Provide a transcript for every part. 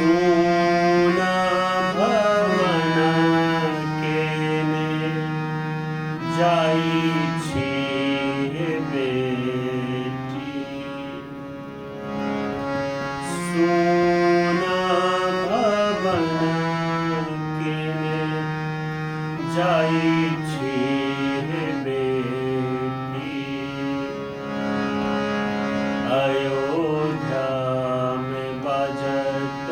सोना भवन केने जाई छी बेटी। सोना भवन केने जाई छी बेटी। अयोध्या में बजत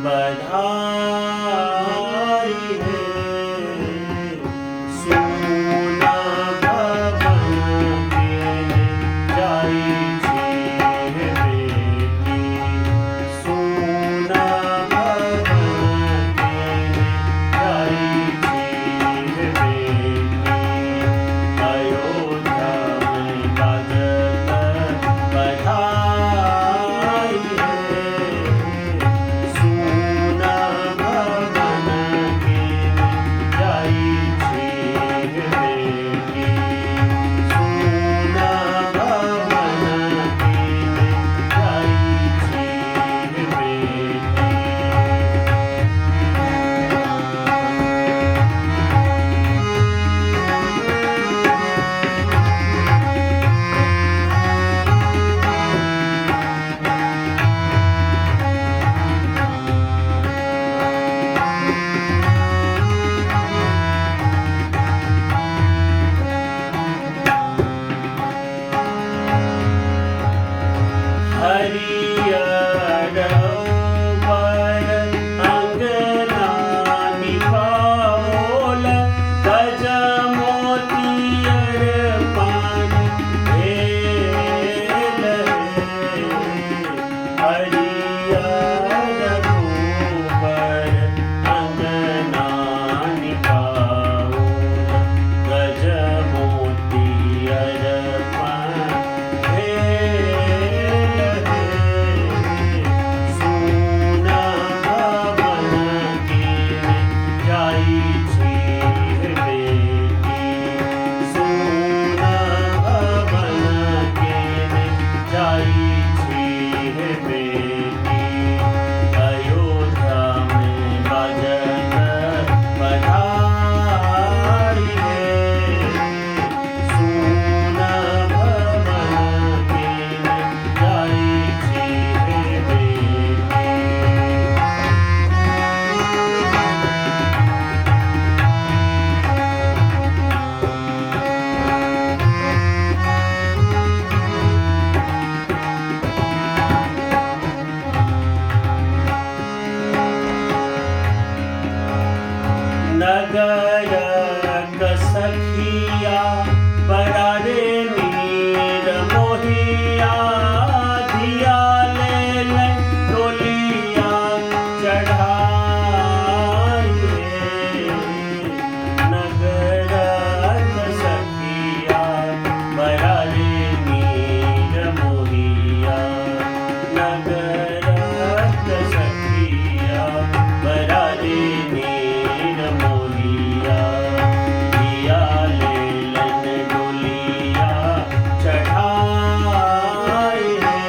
बधाई है। सोना भवन केने जाई छी बेटी। सोना भवन केने जाई छी बेटी। अयोध्या में बजत बधाई है। सोना भवन केने जाई छी बेटी। सोना भवन केने जाई छी बेटी। हरियर वर अंगना निभाओल। गज मोतियर पान भेल है। हरियर वर अंगना निभाओल। गज मोतियर पान भेल है। सोना भवन केने जाई छी बेटी। सोना भवन केने जाई छी बेटी। अयोध्या में बजत बधाई है। सोना भवन केने जाई छी बेटी। नगरक सखिया बरारे नीर मोहिया। धिया लेल डोलिया चढ़ाई है। नगरक सखिया बरारे नीर मोहिया। नगरक सखिया बरारे नीर मोहिया। धिया लेलन डोलिया चढ़ाई है।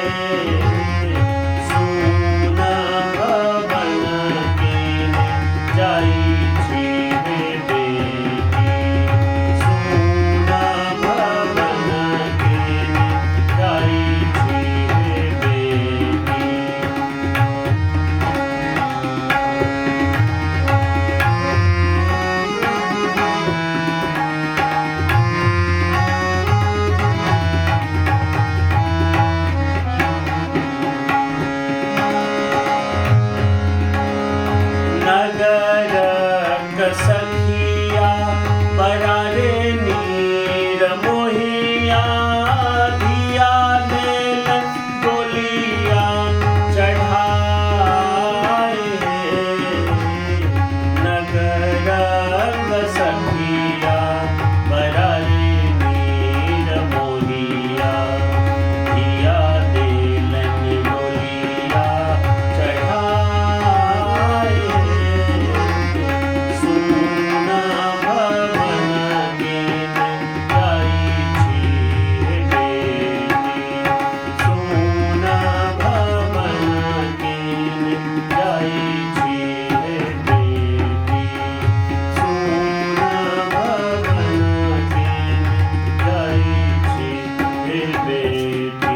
રે